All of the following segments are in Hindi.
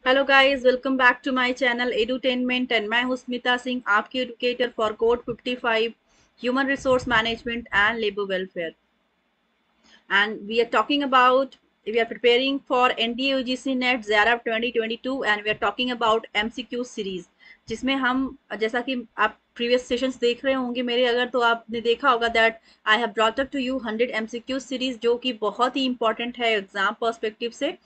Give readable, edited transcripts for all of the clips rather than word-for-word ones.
Hello guys, welcome back to my channel edutainment and मैं हूं स्मिता सिंह, आपकी educator for code 55 human resource management and labour welfare. And we are talking about we are preparing for NDA UGC NET ज़ेरा 2022 and we are talking about MCQ series, जिसमें हम जैसा कि आप प्रीवियस सेशंस देख रहे होंगे मेरे, अगर तो आपने देखा होगा that I have brought up to you 100 MCQ series, जो कि बहुत ही इंपॉर्टेंट है एग्जाम पर्सपेक्टिव से।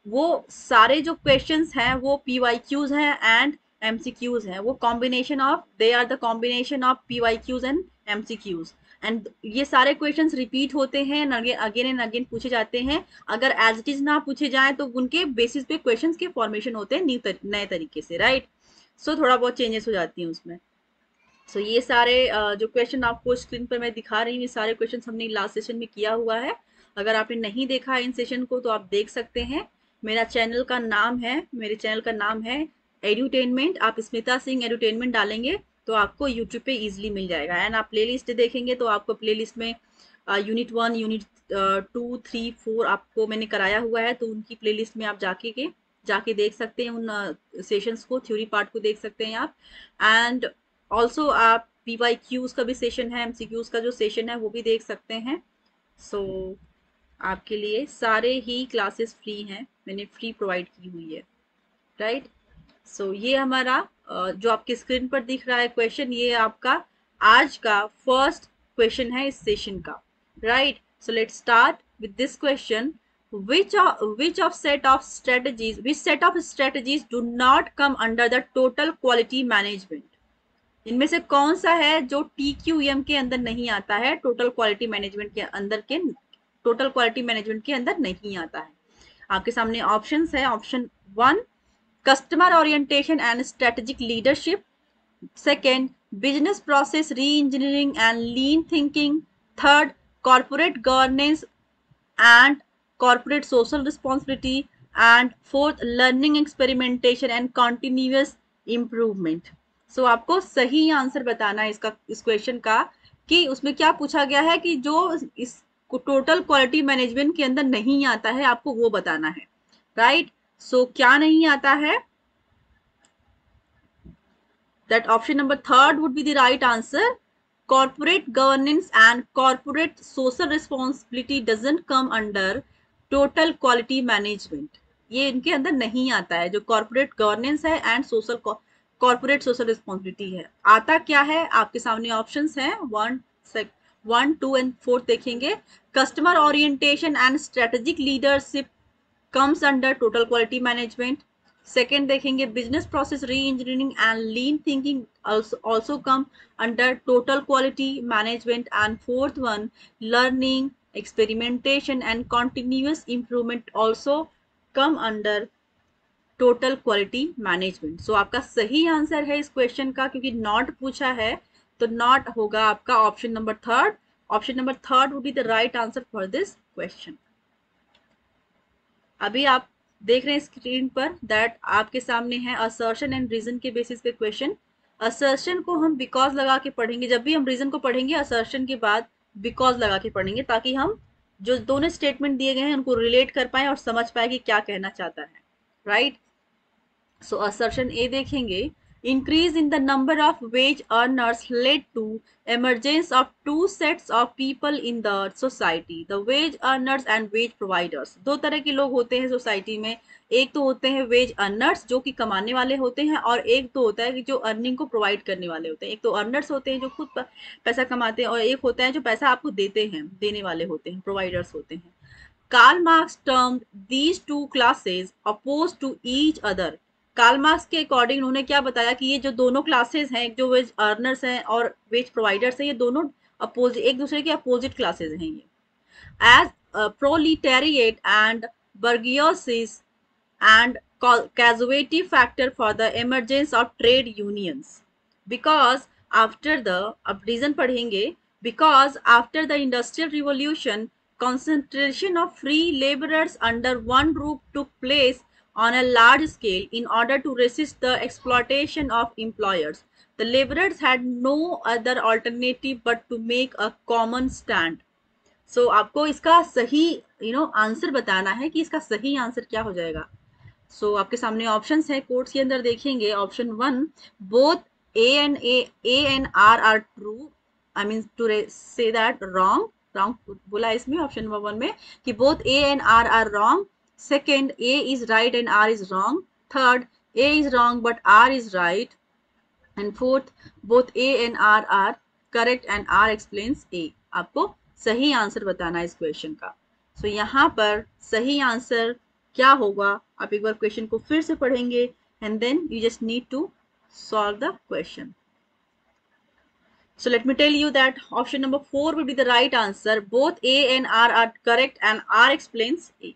वो सारे जो क्वेश्चंस हैं वो पीवाईक्यूज हैं एंड एमसीक्यूज हैं। वो combination of they are the combination of PYQs and MCQs. And ये सारे क्वेश्चंस रिपीट होते हैं, अगेन एंड अगेन पूछे जाते हैं। अगर एज इट इज ना पूछे जाए तो उनके बेसिस पे क्वेश्चंस के फॉर्मेशन होते हैं नए तरीके से, राइट। सो थोड़ा बहुत चेंजेस हो जाती हैं उसमें। सो ये सारे जो क्वेश्चन आपको स्क्रीन पर मैं दिखा रही हूँ, ये सारे क्वेश्चन हमने लास्ट सेशन में किया हुआ है। अगर आपने नहीं देखा इन सेशन को तो आप देख सकते हैं। मेरे चैनल का नाम है एडुटेनमेंट। आप स्मिता सिंह एडुटेनमेंट डालेंगे तो आपको यूट्यूब पे इजीली मिल जाएगा। एंड आप प्ले लिस्ट देखेंगे तो आपको प्ले लिस्ट में यूनिट 1, यूनिट 2, 3, 4 आपको मैंने कराया हुआ है, तो उनकी प्ले लिस्ट में आप जाके देख सकते हैं। उन सेशंस को, थ्योरी पार्ट को देख सकते हैं आप। एंड ऑल्सो आप पीवाईक्यूज का भी सेशन है, एमसीक्यूज का जो सेशन है वो भी देख सकते हैं। सो आपके लिए सारे ही क्लासेस फ्री हैं, मैंने फ्री प्रोवाइड की हुई है, राइट। सो ये हमारा जो आपके स्क्रीन पर दिख रहा है क्वेश्चन, ये आपका आज का फर्स्ट क्वेश्चन है इस सेशन का, right. So let's start with this question. which set of strategies do not come under the total quality management? इनमें से कौन सा है जो TQM के अंदर नहीं आता है, टोटल क्वालिटी मैनेजमेंट के अंदर नहीं आता है? आपके सामने ऑप्शंस है। Option 1, customer orientation and strategic leadership. Second, business process री engineering and lean thinking. Third, corporate governance and corporate social responsibility, and fourth, learning experimentation and continuous improvement. So आपको सही आंसर बताना है इस क्वेश्चन का, कि उसमें क्या पूछा गया है कि जो इस टोटल क्वालिटी मैनेजमेंट के अंदर नहीं आता है आपको वो बताना है, राइट। सो क्या नहीं आता है? That option number third would be the right answer. Corporate governance and corporate social responsibility doesn't come under total quality management. ये इनके अंदर नहीं आता है, जो कॉर्पोरेट गवर्नेंस है एंड कॉर्पोरेट सोशल रिस्पॉन्सिबिलिटी है। आता क्या है? आपके सामने ऑप्शंस हैं, 1, 2 एंड 4 देखेंगे। Customer orientation and strategic leadership comes under total quality management. Second देखेंगे, business process re-engineering and lean thinking also come under total quality management. And fourth one, learning, experimentation and continuous improvement also come under total quality management. So आपका सही आंसर है इस क्वेश्चन का, क्योंकि नॉट पूछा है तो नॉट होगा आपका option number third. Option number third would be the right answer for this question. अभी आप देख रहे हैं स्क्रीन पर दैट आपके सामने है असर्शन एंड रीजन के बेसिस पे क्वेश्चन। असर्शन को हम बिकॉज लगा के पढ़ेंगे, जब भी हम रीजन को पढ़ेंगे असर्शन के बाद बिकॉज लगा के पढ़ेंगे, ताकि हम जो दोनों स्टेटमेंट दिए गए हैं उनको रिलेट कर पाए और समझ पाए कि क्या कहना चाहता है, राइट। सो असर्शन ए देखेंगे, increase in the number of wage earners led to emergence of two sets of people in the society, the wage earners and wage providers। दो तरह के लोग होते हैं सोसाइटी में। एक तो होते हैं वेज अर्नर्स जो कि कमाने वाले होते हैं, और एक तो होता है कि जो अर्निंग को प्रोवाइड करने वाले होते हैं। एक तो अर्नर्स होते हैं जो खुद पैसा कमाते हैं, और एक होता है जो पैसा आपको देने वाले होते हैं, प्रोवाइडर्स होते हैं। Karl Marx termed these two classes opposed to each other. Karl Marx के अकॉर्डिंग उन्होंने क्या बताया कि ये जो दोनों क्लासेस हैं, जो वेज अर्नर्स हैं और वेज प्रोवाइडर्स हैं, ये दोनों एक दूसरे के अपोजिट क्लासेस हैं ये। As proletariat and bourgeoisie and causative factor for the emergence of trade unions, because after the, अब reason पढ़ेंगे, because after the industrial revolution concentration of free laborers under one roof took place on a large scale in order to resist the exploitation of employers. The laborers had no other alternative but to make a common stand. So आपको इसका सही आंसर बताना है कि इसका सही आंसर क्या हो जाएगा। सो आपके सामने ऑप्शंस है, कोड्स के अंदर देखेंगे option 1 both A and R true, I mean to say that wrong बोला इसमें ऑप्शन नंबर 1 में कि both A and R are wrong. Second, A is right and R is wrong. Third, A is wrong but R is right. And fourth, both A and R are correct and R explains A. आपको सही आंसर बताना है इस क्वेश्चन का. सो यहाँ पर सही आंसर क्या होगा, आप एक बार क्वेश्चन को फिर से पढ़ेंगे and then you just need to solve the question. So let me tell you that option number 4 will be the right answer. Both A and R are correct and R explains A.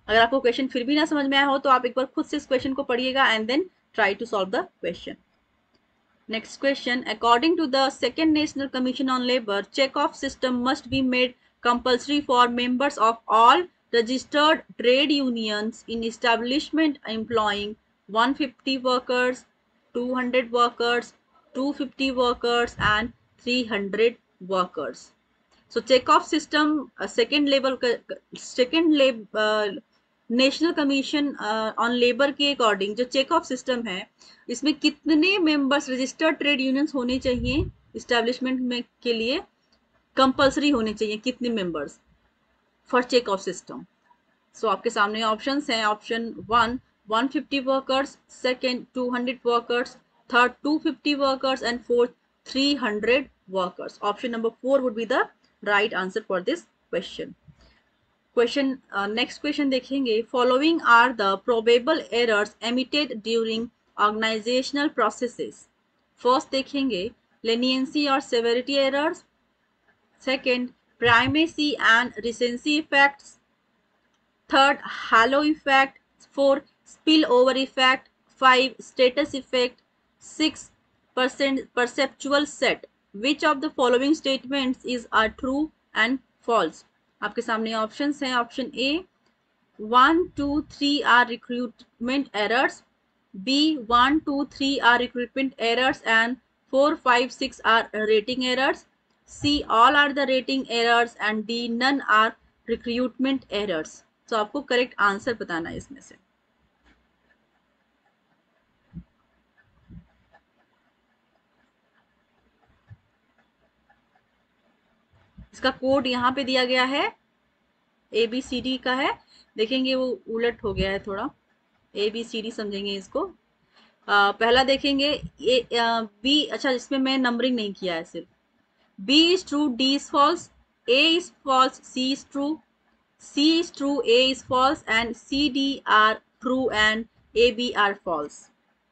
अगर आपको क्वेश्चन फिर भी ना समझ में आया हो तो आप एक बार खुद से इस क्वेश्चन को पढ़िएगा and then try to solve the question. Next question. According to the Second National Commission on Labour, check-off system must be made compulsory for members of all registered trade unions in establishment employing 150 workers, 200 workers, 250 workers and 300 workers. So check-off system national commission on labour के अकॉर्डिंग जो चेक ऑफ सिस्टम है इसमें कितने मेंबर्स रजिस्टर्ड ट्रेड यूनियंस होने चाहिए इस्टेब्लिशमेंट में के लिए, कंपलसरी होने चाहिए कितने members for check of system. So आपके सामने ऑप्शंस हैं. Option 1 150 workers, second 200 workers, third 250 workers and fourth 300 workers. Option number 4 would be the right answer for this question. Next question देखेंगे. Following are the probable errors emitted during organisational processes. First देखेंगे लेनियंसी और severity errors. Second, primacy and recency effects. Third, halo effect. Four, spill over effect. 5, status effect. 6, perceptual set. Which of the following statements is are true and false. आपके सामने ऑप्शंस हैं. Option A 1, 2, 3 are recruitment errors. B 1, 2, 3 are recruitment errors and 4, 5, 6 are rating errors. C all are the rating errors and D none are recruitment errors. तो आपको करेक्ट आंसर बताना है इसमें से. इसका कोड यहाँ पे दिया गया है, ABCD का है. देखेंगे वो उलट हो गया है थोड़ा, ABCD समझेंगे इसको. पहला देखेंगे बी. अच्छा, इसमें मैं नंबरिंग नहीं किया है, सिर्फ B is true, D is false, A is false, C is true, C is true, A is false and C, D are true and A, B are false.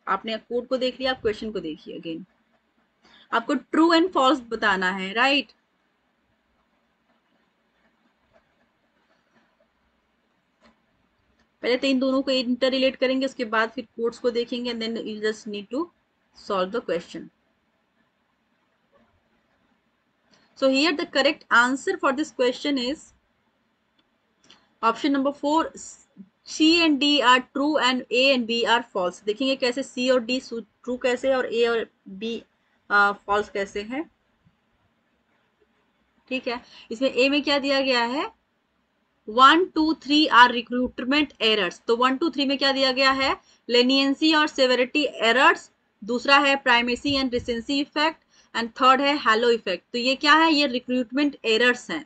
आपने कोड को देख लिया, आप क्वेश्चन को देखिए अगेन. आपको ट्रू एंड फॉल्स बताना है, राइट? पहले तो इन दोनों को इंटर रिलेट करेंगे, उसके बाद फिर कोड्स को देखेंगे and then you just need to solve the question. So here the correct answer for this question is option number 4. C and D are true and A and B are false. देखेंगे कैसे C और D true कैसे और A और B false कैसे है. ठीक है, इसमें A में क्या दिया गया है, 1, 2, 3 आर रिक्रूटमेंट एरर्स. तो 1, 2, 3 में क्या दिया गया है, लेनियंसी और सेवेरिटी एरर्स. दूसरा है primacy and recency effect and third है हैलो इफेक्ट. तो ये क्या है, ये रिक्रूटमेंट एरर्स हैं,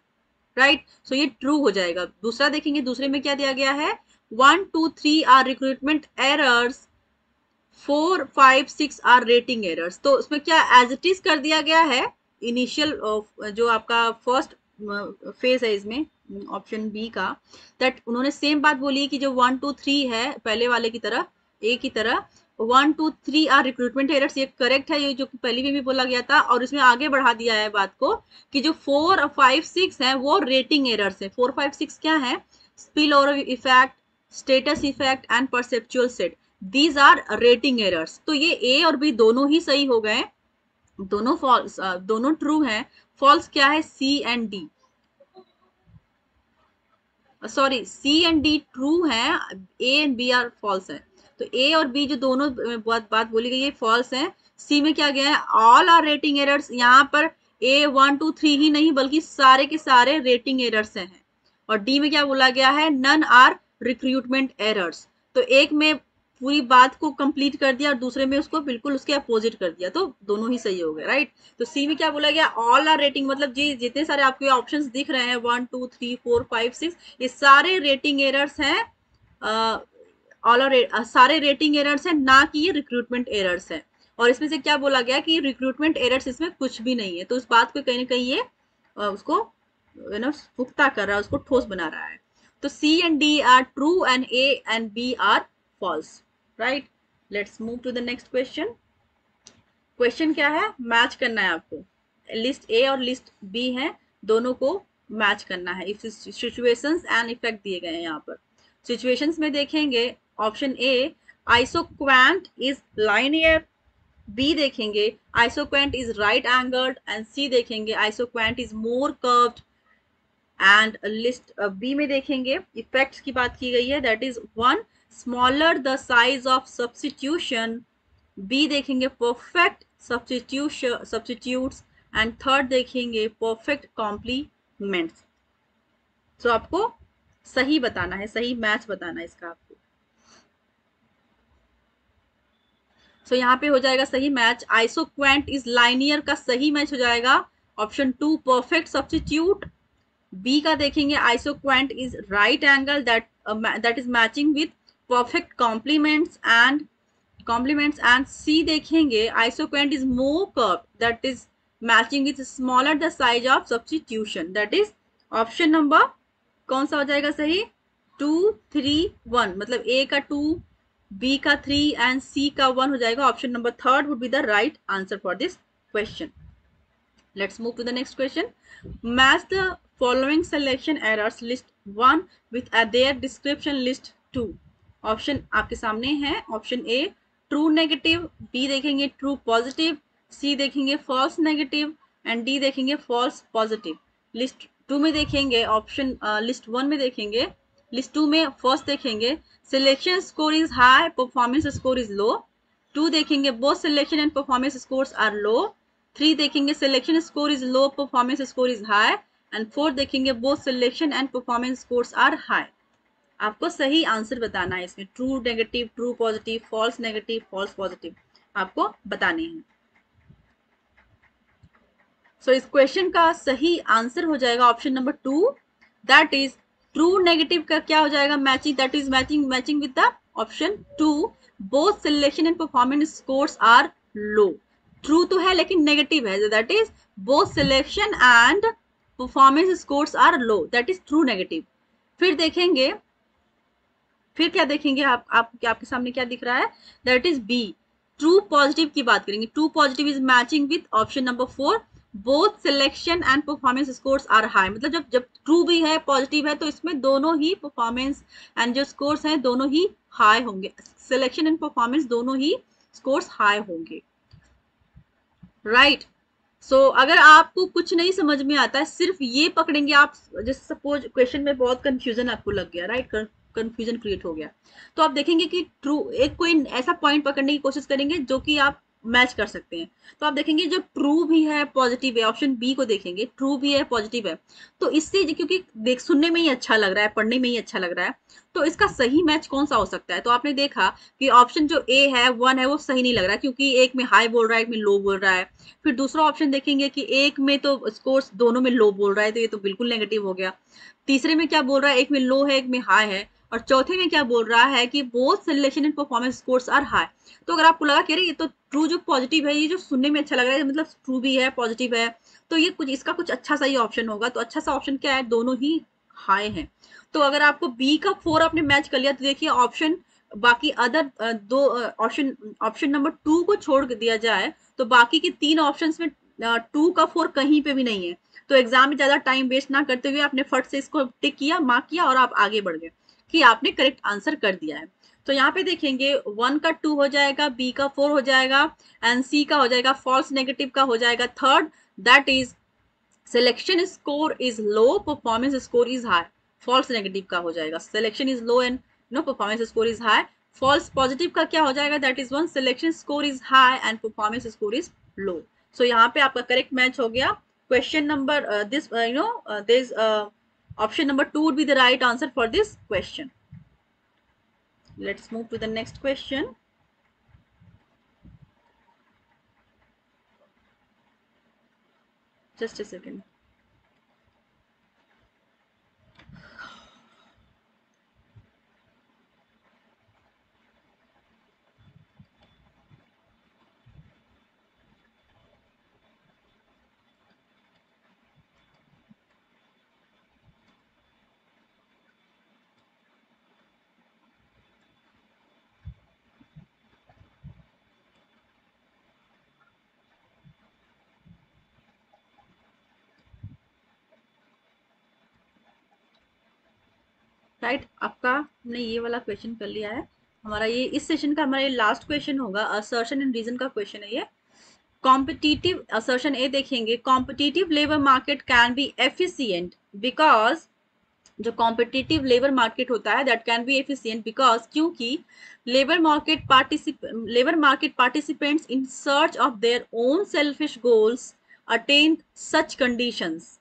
राइट? सो ये ट्रू हो जाएगा. दूसरा देखेंगे, दूसरे में क्या दिया गया है, 1, 2, 3 are recruitment errors, 4, 5, 6 are rating errors. तो उसमें क्या एज इट इज कर दिया गया है. इनिशियल जो आपका फर्स्ट फेज है इसमें ऑप्शन बी का, दैट उन्होंने सेम बात बोली कि जो 1, 2, 3 है पहले वाले की तरह, ए की तरह 1, 2, 3 आर रिक्रूटमेंट एरर्स. ये करेक्ट है, ये जो पहले में भी बोला गया था. और इसमें आगे बढ़ा दिया है बात को कि जो 4, 5, 6 है वो रेटिंग एरर्स है. 4, 5, 6 क्या है, spill over effect, status effect and perceptual set. These are rating errors. तो ये ए और बी दोनों ही सही हो गए, दोनों फॉल्स, दोनों ट्रू हैं. फॉल्स क्या है, C and D, sorry C and D true है, A and B are false है. तो ए और बी जो दोनों बात बोली गई है फॉल्स है. सी में क्या गया है, ऑल आर रेटिंग एरर्स. यहाँ पर ए 1, 2, 3 ही नहीं बल्कि सारे के सारे रेटिंग एरर्स हैं. और डी में क्या बोला गया है, नन आर रिक्रूटमेंट एरर्स. तो एक में पूरी बात को कंप्लीट कर दिया और दूसरे में उसको बिल्कुल उसके अपोजिट कर दिया, तो दोनों ही सही हो गए, राइट। तो सी में क्या बोला गया, ऑल आर रेटिंग, मतलब जी जितने सारे आपके ऑप्शंस दिख रहे हैं 1 2 3 4 5 6, ये सारे रेटिंग एरर्स हैं, ऑल आर सारे रेटिंग एरर्स हैं, ना कि ये रिक्रूटमेंट एरर्स हैं। और इसमें से क्या बोला गया कि रिक्रूटमेंट एरर्स इसमें कुछ भी नहीं है, तो इस बात को कहीं ना कहीं ये उसको पुख्ता कर रहा है, उसको ठोस बना रहा है। तो C and D are true and A and B are false, right? Let's move to the next question. Question क्या है, मैच करना है आपको, लिस्ट ए और लिस्ट बी है, दोनों को मैच करना है। इफ सिचुएशंस एंड इफेक्ट दिए गए हैं यहाँ पर। सिचुएशंस में देखेंगे option A, isoquant is linear, B देखेंगे isoquant is right angled, and C देखेंगे isoquant is more curved. And list B में देखेंगे इफेक्ट्स की बात की गई है, that is 1 smaller the size of substitution, B देखेंगे परफेक्ट सब्स्टिट्यूट्स, एंड थर्ड देखेंगे परफेक्ट कॉम्प्लीमेंट्स। तो आपको सही बताना है, सही मैच बताना है इसका आपको। सो यहाँ पे हो जाएगा सही मैच, आइसोक्वेंट इज लाइनियर का सही मैच हो जाएगा ऑप्शन 2 परफेक्ट सब्स्टिट्यूट। बी का देखेंगे isoquant is right angle, that is matching with perfect complements and C देखेंगे isoquant is more curve, that is matching with smaller the size of substitution, that is option number कौन सा हो जाएगा सही, 2 3 1, मतलब ए का 2, बी का 3 एंड सी का 1 हो जाएगा। Option number third would be the right answer for this question. Let's move to the next question. Match the following selection errors list 1 with their description list 2. Option आपके सामने है, option A true negative, B देखेंगे ट्रू पॉजिटिव, सी देखेंगे फॉल्स नेगेटिव, एंड डी देखेंगे फॉल्स पॉजिटिव। लिस्ट 2 में देखेंगे ऑप्शन, लिस्ट 1 में देखेंगे, लिस्ट 2 में फर्स्ट देखेंगे selection score is high performance score is low, 2 देखेंगे both selection and performance scores are low, 3 देखेंगे selection score is low performance score is high, and 4 देखेंगे both selection and performance scores are high. आपको सही आंसर बताना है इसमें, true negative, true positive, false negative, false positive आपको बताने हैं। सो इस क्वेश्चन का सही आंसर हो जाएगा option number 2, that is true negative का क्या हो जाएगा matching, that is matching with the option 2 both selection and performance scores are low. True तो है लेकिन नेगेटिव है, that is both selection and performance scores are low, that is true negative. फिर देखेंगे, फिर क्या देखेंगे आपके सामने क्या दिख रहा है, that is B true positive की बात करेंगे। True positive is matching with option number 4 both selection and performance scores are high, मतलब जब ट्रू भी है पॉजिटिव है तो इसमें दोनों ही परफॉर्मेंस एंड जो स्कोर्स हैं दोनों ही हाई होंगे, सिलेक्शन एंड परफॉर्मेंस दोनों ही स्कोर्स हाई होंगे, राइट। सो अगर आपको कुछ नहीं समझ में आता है, सिर्फ ये पकड़ेंगे आप, जैसे सपोज क्वेश्चन में बहुत कंफ्यूजन आपको लग गया, राइट, कंफ्यूजन क्रिएट हो गया, तो आप देखेंगे कि ट्रू एक कोई ऐसा पॉइंट पकड़ने की कोशिश करेंगे जो कि आप मैच कर सकते हैं। तो आप देखेंगे जो ट्रू भी है पॉजिटिव है, ऑप्शन बी को देखेंगे ट्रू भी है पॉजिटिव है, तो इससे क्योंकि देख सुनने में ही अच्छा लग रहा है, पढ़ने में ही अच्छा लग रहा है, तो इसका सही मैच कौन सा हो सकता है। तो आपने देखा कि ऑप्शन जो ए है 1 है वो सही नहीं लग रहा है, क्योंकि एक में हाई बोल रहा है एक में लो बोल रहा है। फिर दूसरा ऑप्शन देखेंगे कि एक में तो स्कोर्स दोनों में लो बोल रहा है, तो ये तो बिल्कुल नेगेटिव हो गया। तीसरे में क्या बोल रहा है, एक में लो है एक में हाई है, और चौथे में क्या बोल रहा है कि both selection and performance scores are high. तो अगर आपको लगा कि अरे ये तो ट्रू जो पॉजिटिव है, ये जो सुनने में अच्छा लग रहा है, मतलब ट्रू भी है पॉजिटिव है, तो ये कुछ इसका कुछ अच्छा सा ही ऑप्शन होगा। तो अच्छा सा ऑप्शन क्या है, दोनों ही हाई है। तो अगर आपको बी का 4 आपने मैच कर लिया, तो देखिए ऑप्शन बाकी अदर दो ऑप्शन नंबर 2 को छोड़ दिया जाए तो बाकी के 3 ऑप्शंस में 2 का 4 कहीं पे भी नहीं है। तो एग्जाम में ज्यादा टाइम वेस्ट ना करते हुए आपने फट से इसको टिक किया, मार्क किया और आप आगे बढ़ गए कि आपने करेक्ट आंसर कर दिया है। तो यहाँ पे देखेंगे 1 का 2 हो जाएगा, बी का 4 हो जाएगा, एंड सी का हो जाएगा फॉल्स नेगेटिव का हो जाएगा third, that is selection score is low performance score is high. False negative का हो जाएगा selection is low and no performance score is high. False positive का क्या हो जाएगा, that is 1 selection score is high and performance score is low. So यहाँ पे आपका करेक्ट मैच हो गया। Question number this this option number 2 would be the right answer for this question. Let's move to the next question. Just a second. Right, आपका हमने ये वाला क्वेश्चन कर लिया है। हमारा ये इस सेशन का हमारा लास्ट क्वेश्चन होगा। असर्शन एंड रीजन का क्वेश्चन है ये। कॉम्पिटिटिव असर्शन ए देखेंगे, competitive labour market can be efficient because, जो कॉम्पिटिटिव लेबर मार्केट होता है that can be efficient because, क्योंकि labour market participants in search of their own selfish goals attain such conditions.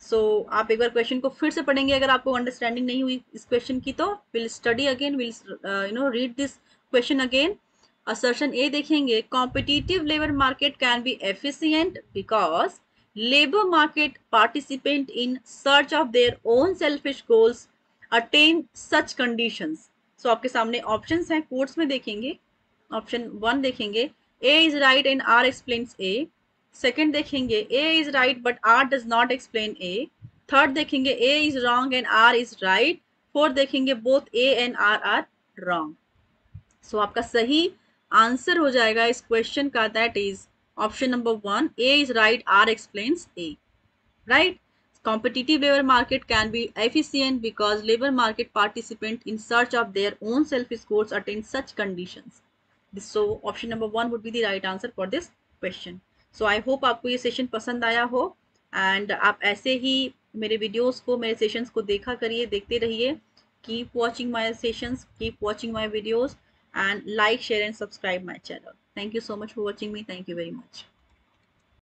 So आप एक बार क्वेश्चन को फिर से पढ़ेंगे अगर आपको अंडरस्टैंडिंग नहीं हुई इस क्वेश्चन की, तो will study again, will read this question again. Assertion A देखेंगे, competitive labour market can be efficient because labour market participant in search of their own selfish goals attain such conditions. So आपके सामने ऑप्शंस हैं, कोट्स में देखेंगे। ऑप्शन 1 देखेंगे, A is right and R explains A. Second देखेंगे, A is right but R does not explain A. Third देखेंगे, A is wrong and R is right. Fourth देखेंगे, both A and R wrong. So आपका सही आंसर हो जाएगा इस क्वेश्चन का, that is option number 1, A is right, R explains A. Right, competitive labor market can be efficient because labor market participants in search of their own selfish goals attain such conditions. So option number 1 would be the right answer for this question. So I hope आपको ये सेशन पसंद आया हो एंड आप ऐसे ही मेरे वीडियोस को, मेरे सेशंस को देखा करिए, देखते रहिए। Keep watching my sessions, keep watching my videos and like, share and subscribe my channel. Thank you so much for watching me. Thank you very much.